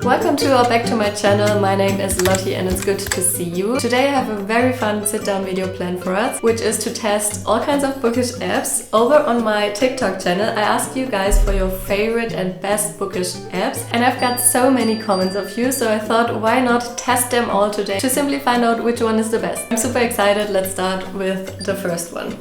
Welcome to or back to my channel. My name is Lotti and it's good to see you. Today I have a very fun sit-down video planned for us, which is to test all kinds of bookish apps. Over on my TikTok channel, I asked you guys for your favorite and best bookish apps, and I've got so many comments of you, so I thought why not test them all today to simply find out which one is the best. I'm super excited. Let's start with the first one.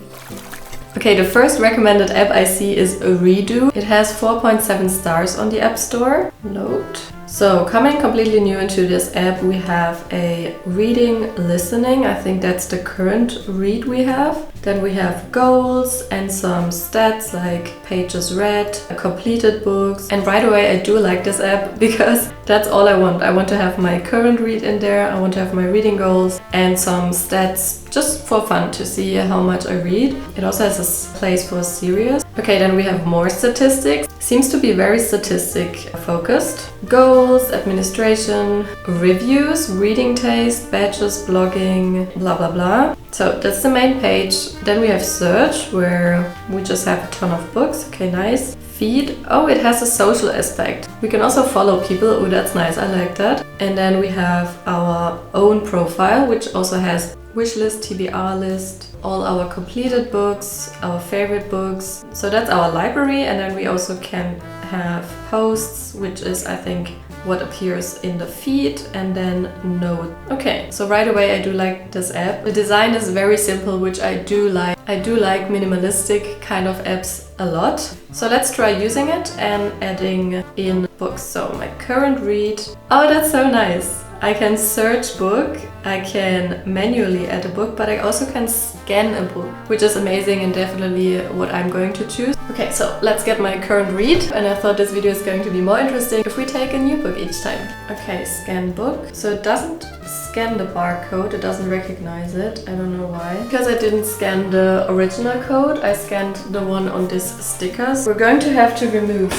Okay, the first recommended app I see is Reado. It has 4.7 stars on the App Store. Load. So, coming completely new into this app, we have a reading listening. I think that's the current read we have. Then we have goals and some stats like pages read, completed books. And right away I do like this app because that's all I want. I want to have my current read in there, I want to have my reading goals and some stats just for fun to see how much I read. It also has a place for series. Okay, then we have more statistics. Seems to be very statistic focused. Goals, administration, reviews, reading taste, badges, blogging, blah blah blah. So that's the main page. Then we have search, where we just have a ton of books. Okay, nice. Feed. Oh, it has a social aspect. We can also follow people. Oh, that's nice. I like that. And then we have our own profile, which also has wishlist, TBR list, all our completed books, our favorite books. So that's our library, and then we also can have posts, which is, I think, what appears in the feed, and then note. Okay, so right away I do like this app. The design is very simple, which I do like. I do like minimalistic kind of apps a lot. So let's try using it and adding in books. So my current read. Oh, that's so nice. I can search book, I can manually add a book, but I also can scan a book, which is amazing and definitely what I'm going to choose. Okay, so let's get my current read, and I thought this video is going to be more interesting if we take a new book each time. Okay, scan book. So it doesn't scan the barcode, it doesn't recognize it. I don't know why. Because I didn't scan the original code, I scanned the one on this sticker. So we're going to have to remove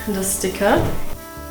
the sticker.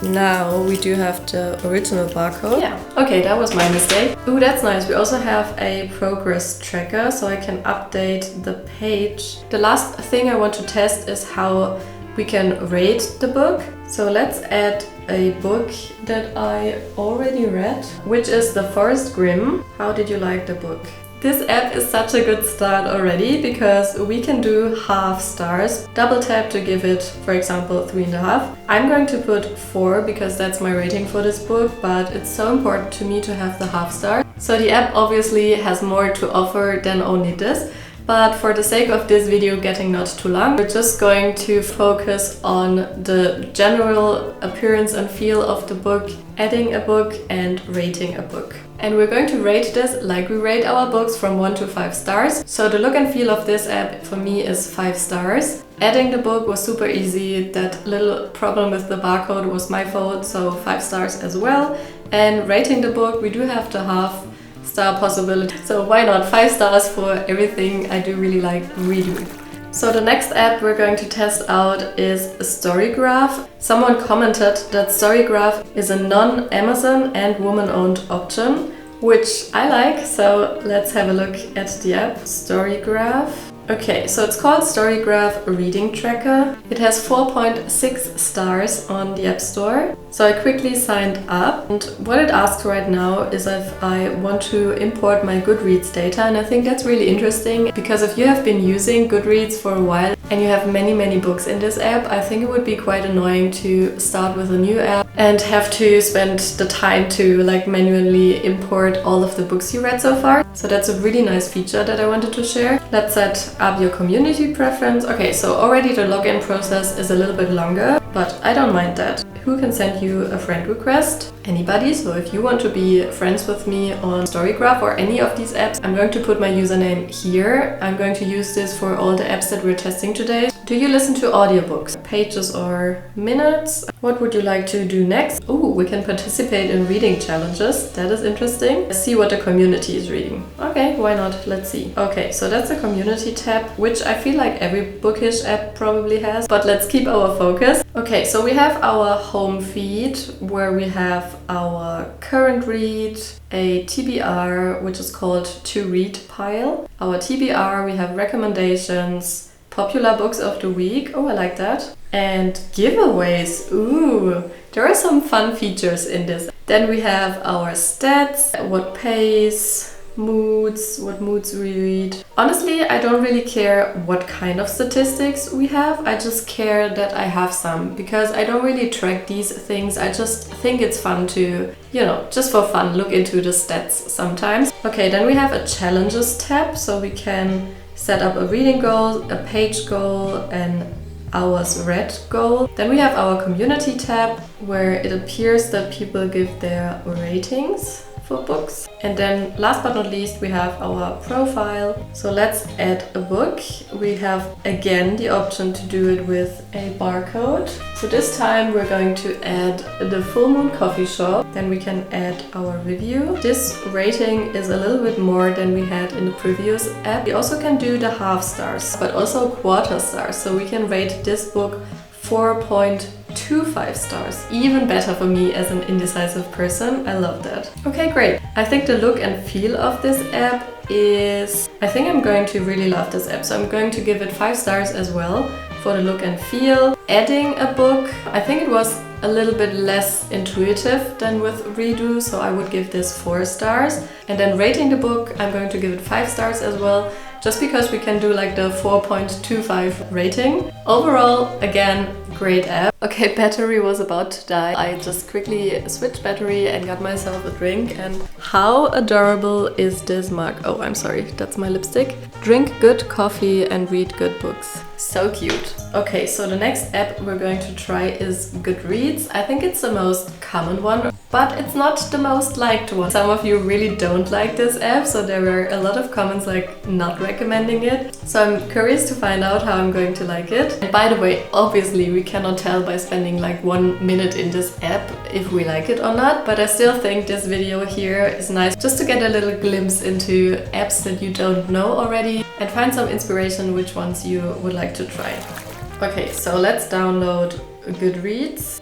Now we do have the original barcode. Yeah, okay, that was my mistake. Ooh, that's nice. We also have a progress tracker, so I can update the page. The last thing I want to test is how we can rate the book. So let's add a book that I already read, which is The Forest Grimm. How did you like the book? This app is such a good start already because we can do half stars. Double tap to give it, for example, 3.5. I'm going to put 4 because that's my rating for this book, but it's so important to me to have the half star. So the app obviously has more to offer than only this. But for the sake of this video getting not too long, we're just going to focus on the general appearance and feel of the book, adding a book and rating a book. And we're going to rate this like we rate our books from 1 to 5 stars. So the look and feel of this app for me is 5 stars. Adding the book was super easy. That little problem with the barcode was my fault, so 5 stars as well. And rating the book, we do have the half star possibility. So why not 5 stars for everything I do really like reading. So the next app we're going to test out is StoryGraph. Someone commented that StoryGraph is a non-Amazon and woman-owned option, which I like, so let's have a look at the app. StoryGraph. Okay, so it's called StoryGraph Reading Tracker. It has 4.6 stars on the App Store. So I quickly signed up, and what it asks right now is if I want to import my Goodreads data, and I think that's really interesting because if you have been using Goodreads for a while and you have many books in this app, I think it would be quite annoying to start with a new app and have to spend the time to like manually import all of the books you read so far. So that's a really nice feature that I wanted to share. Let's set up your community preference. Okay, so already the login process is a little bit longer, but I don't mind that. Who can send you a friend request? Anybody. So if you want to be friends with me on StoryGraph or any of these apps, I'm going to put my username here. I'm going to use this for all the apps that we're testing today. Do you listen to audiobooks, pages or minutes? What would you like to do next? Oh, we can participate in reading challenges. That is interesting. Let's see what the community is reading. Okay, why not? Let's see. Okay, so that's the community tab, which I feel like every bookish app probably has, but let's keep our focus. Okay, so we have our home feed where we have our current read, a TBR, which is called To Read pile. Our TBR, we have recommendations, popular books of the week. Oh, I like that. And giveaways. Ooh, There are some fun features in this. Then we have our stats, what pace, moods, what moods we read. Honestly, I don't really care what kind of statistics we have. I just care that I have some, because I don't really track these things. I just think it's fun to, you know, just for fun, look into the stats sometimes. Okay, then we have a challenges tab, so we can set up a reading goal, a page goal, an hours read goal. Then we have our community tab, where it appears that people give their ratings for books. And then last but not least, we have our profile. So let's add a book. We have again the option to do it with a barcode. So this time we're going to add the Full Moon Coffee Shop. Then we can add our review. This rating is a little bit more than we had in the previous app. We also can do the half stars, but also quarter stars. So we can rate this book 4.25 stars. Even better for me as an indecisive person. I love that. Okay, great. I think the look and feel of this app is... I think I'm going to really love this app, so I'm going to give it 5 stars as well for the look and feel. Adding a book, I think it was a little bit less intuitive than with Reado, so I would give this 4 stars. And then rating the book, I'm going to give it 5 stars as well, just because we can do like the 4.25 rating. Overall, again, great app. Okay, battery was about to die. I just quickly switched battery and got myself a drink. And how adorable is this mug? Oh, I'm sorry, that's my lipstick. Drink good coffee and read good books. So cute. Okay, so the next app we're going to try is Goodreads. I think it's the most common one, but it's not the most liked one. Some of you really don't like this app, so there were a lot of comments like not recommending it. So I'm curious to find out how I'm going to like it. And by the way, obviously we cannot tell by spending like 1 minute in this app if we like it or not, but I still think this video here is nice just to get a little glimpse into apps that you don't know already and find some inspiration which ones you would like to try. Okay, so let's download Goodreads.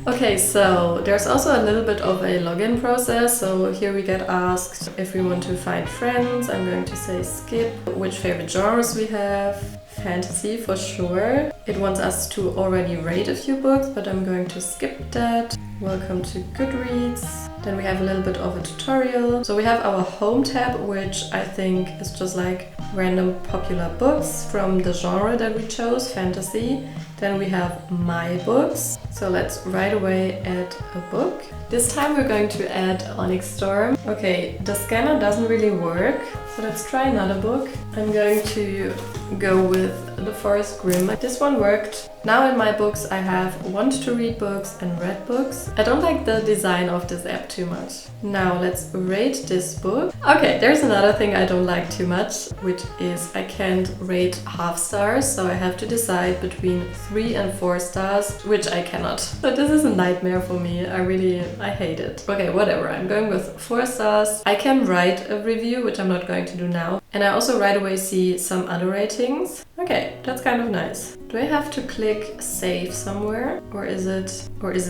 Okay, so there's also a little bit of a login process. So here we get asked if we want to find friends. I'm going to say skip. Which favorite genres we have. Fantasy for sure. It wants us to already rate a few books, but I'm going to skip that. Welcome to Goodreads. Then we have a little bit of a tutorial. So we have our home tab, which I think is just like random popular books from the genre that we chose, fantasy. Then we have my books. So let's right away add a book. This time we're going to add Onyx Storm. Okay, the scanner doesn't really work, so let's try another book. I'm going to go with The Forest Grimm. This one worked. Now in my books I have want to read books and read books. I don't like the design of this app too much. Now let's rate this book. Okay, there's another thing I don't like too much, which is I can't rate half stars, so I have to decide between 3 and 4 stars, which I cannot. So this is a nightmare for me. I hate it. Okay, whatever. I'm going with 4 stars. I can write a review, which I'm not going to do now. And I also right away see some other ratings. Okay, that's kind of nice. Do I have to click save somewhere? Or is it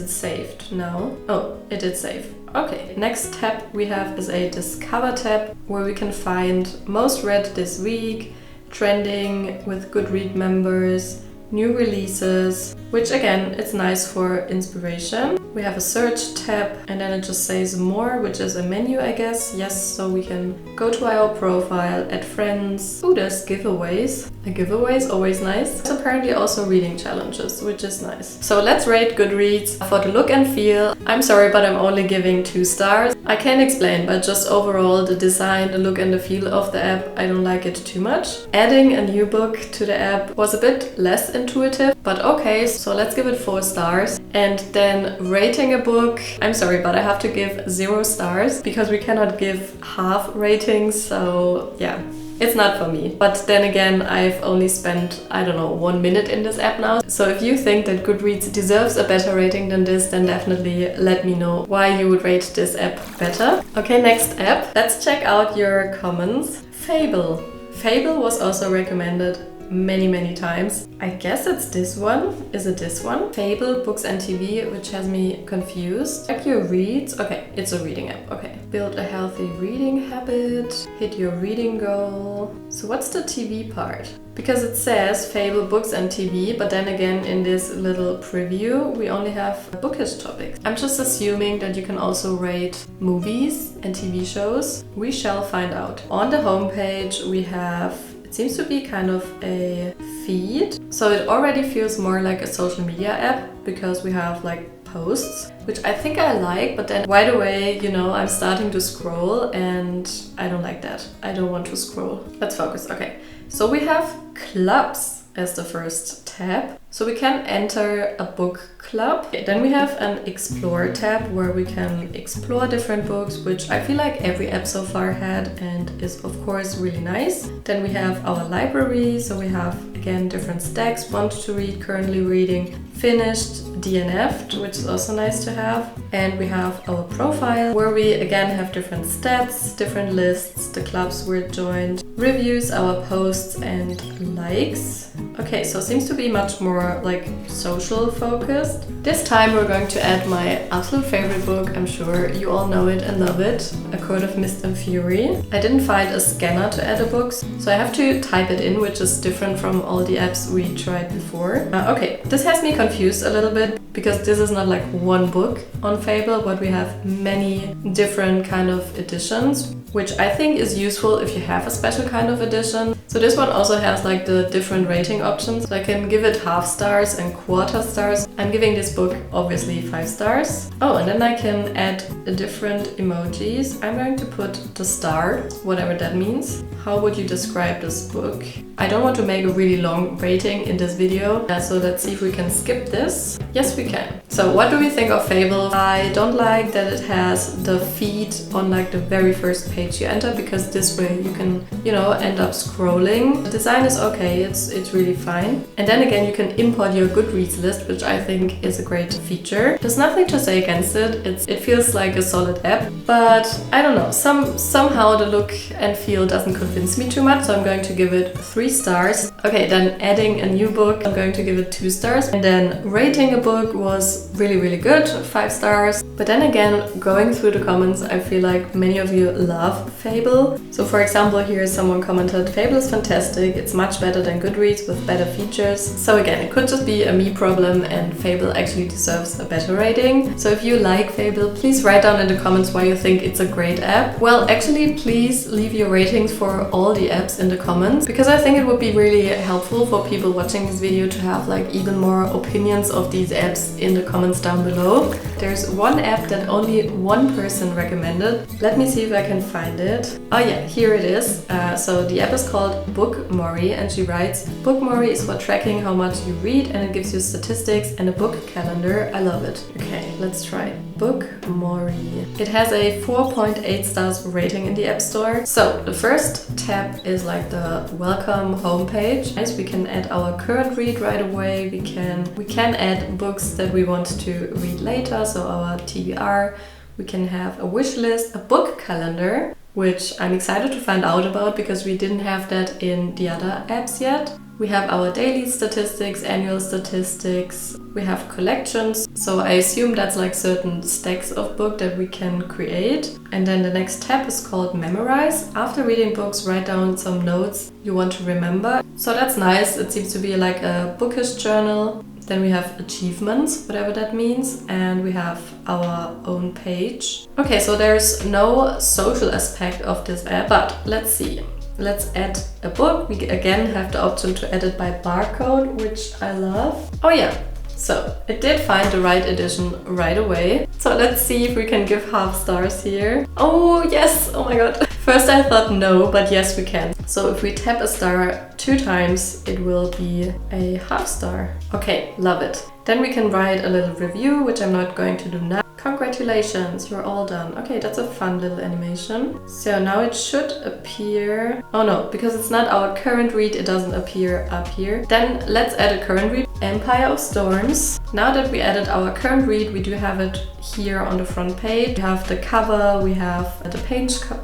saved? No. Oh, it did save. Okay, next tab we have is a Discover tab, where we can find most read this week, trending with Goodread members, new releases, which again, it's nice for inspiration. We have a search tab, and then it just says more, which is a menu, I guess. Yes, so we can go to our profile, add friends. Ooh, there's giveaways. A giveaway is always nice. There's apparently also reading challenges, which is nice. So let's rate Goodreads. For the look and feel, I'm sorry, but I'm only giving 2 stars. I can't explain, but just overall, the design, the look and the feel of the app, I don't like it too much. Adding a new book to the app was a bit less intuitive, but okay, so let's give it 4 stars. And then rating a book, I'm sorry, but I have to give 0 stars because we cannot give half ratings, so yeah. It's not for me. But then again, I've only spent, I don't know, 1 minute in this app now. So if you think that Goodreads deserves a better rating than this, then definitely let me know why you would rate this app better. Okay, next app. Let's check out your comments. Fable. Fable was also recommended many times. I guess it's this one. Is it this one? Fable, Books and TV, which has me confused. Track your reads. Okay, it's a reading app. Okay. Build a healthy reading habit. Hit your reading goal. So what's the TV part? Because it says Fable, Books and TV, but then again in this little preview we only have bookish topics. I'm just assuming that you can also rate movies and TV shows. We shall find out. On the homepage we have, it seems to be kind of a feed. So it already feels more like a social media app because we have like posts, which I think I like, but then right away, you know, I'm starting to scroll and I don't like that. I don't want to scroll. Let's focus. Okay. So we have clubs as the first tab. So we can enter a book club. Okay, then we have an explore tab where we can explore different books, which I feel like every app so far had and is of course really nice. Then we have our library. So we have again different stacks, want to read, currently reading, finished, DNF'd, which is also nice to have. And we have our profile where we again have different stats, different lists, the clubs we're joined, reviews, our posts and likes. Okay, so it seems to be much more like social focused. This time we're going to add my absolute favorite book. I'm sure you all know it and love it, A Court of Mist and Fury. I didn't find a scanner to add a book, so I have to type it in, which is different from all the apps we tried before. Okay, this has me confused a little bit because this is not like one book on Fable, but we have many different kind of editions, which I think is useful if you have a special kind of edition. So this one also has like the different rating options. So I can give it half stars and quarter stars. I'm giving this book obviously 5 stars. Oh, and then I can add different emojis. I'm going to put the star, whatever that means. How would you describe this book? I don't want to make a really long rating in this video, so let's see if we can skip this. Yes, we can. So what do we think of Fable? I don't like that it has the feed on like the very first page you enter, because this way you can, you know, end up scrolling. The design is okay, it's really fine. And then again, you can import your Goodreads list, which I think is a great feature. There's nothing to say against it. It feels like a solid app, but I don't know, somehow the look and feel doesn't convince me too much, so I'm going to give it 3 stars. Okay, then adding a new book, I'm going to give it 2 stars. And then rating a book was really good, 5 stars. But then again, going through the comments, I feel like many of you love Fable. So for example, here someone commented, Fable is fantastic, it's much better than Goodreads with better features. So again, it could just be a me problem and Fable actually deserves a better rating. So if you like Fable, please write down in the comments why you think it's a great app. Well, actually, please leave your ratings for all the apps in the comments, because I think it would be really helpful for people watching this video to have like even more opinions of these apps in the comments down below. There's one app that only one person recommended. Let me see if I can find it. Oh yeah, here it is. So the app is called Bookmory, and she writes, Bookmory is for tracking how much you read, and it gives you statistics and a book calendar. I love it. Okay, let's try Bookmory. It has a 4.8 stars rating in the App Store. So the first tab is like the welcome homepage. Nice, we can add our current read right away. We can add books that we want to read later, so our TBR. We can have a wish list, a book calendar, which I'm excited to find out about because we didn't have that in the other apps yet. We have our daily statistics, annual statistics, we have collections. So I assume that's like certain stacks of book that we can create. And then the next tab is called Memorize. After reading books, write down some notes you want to remember. So that's nice. It seems to be like a bookish journal. Then we have achievements, whatever that means, and we have our own page. Okay, so there's no social aspect of this app, but let's see. Let's add a book. We again have the option to edit by barcode, which I love. Oh yeah, so it did find the right edition right away. So let's see if we can give half stars here. Oh yes, oh my god. First I thought no, but yes we can. So if we tap a star 2 times, it will be a half star. Okay, love it. Then we can write a little review, which I'm not going to do now. Congratulations, you're all done. Okay, that's a fun little animation. So now it should appear... Oh no, because it's not our current read, it doesn't appear up here. Then let's add a current read. Empire of Storms. Now that we added our current read, we do have it here on the front page. We have the cover, we have the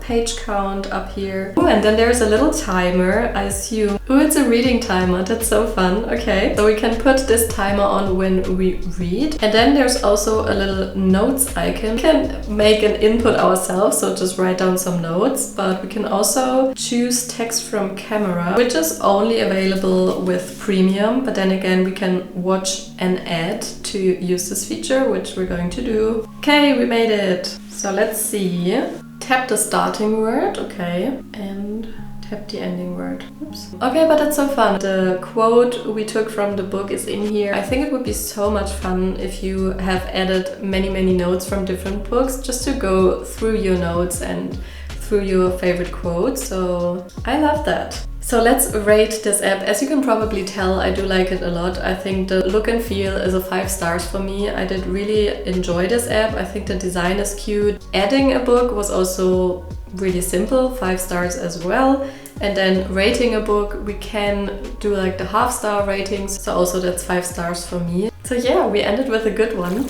page count up here. Ooh, and then there's a little timer, I assume. Ooh, it's a reading timer. That's so fun. Okay, so we can put this timer on when we read. And then there's also a little notes icon. We can make an input ourselves, so just write down some notes, but we can also choose text from camera, which is only available with premium, but then again we can watch an ad to use this feature, which we're going to do. Okay, we made it. So let's see. Tap the starting word, okay, and tap the ending word. Oops. Okay, but that's so fun. The quote we took from the book is in here. I think it would be so much fun if you have added many notes from different books, just to go through your notes and through your favorite quotes. So I love that. So let's rate this app. As you can probably tell, I do like it a lot. I think the look and feel is a 5 stars for me. I did really enjoy this app. I think the design is cute. Adding a book was also really simple, 5 stars as well. And then rating a book, we can do like the half-star ratings. So also that's 5 stars for me. So yeah, we ended with a good one.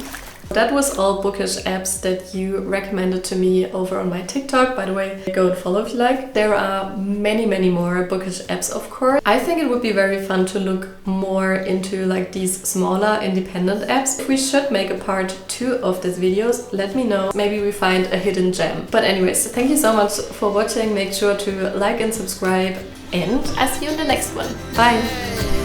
That was all bookish apps that you recommended to me over on my TikTok. By the way, go and follow if you like. There are many more bookish apps, of course. I think it would be very fun to look more into like these smaller independent apps. If we should make a part 2 of these videos, let me know. Maybe we find a hidden gem. But anyways, thank you so much for watching. Make sure to like and subscribe, and I'll see you in the next one. Bye!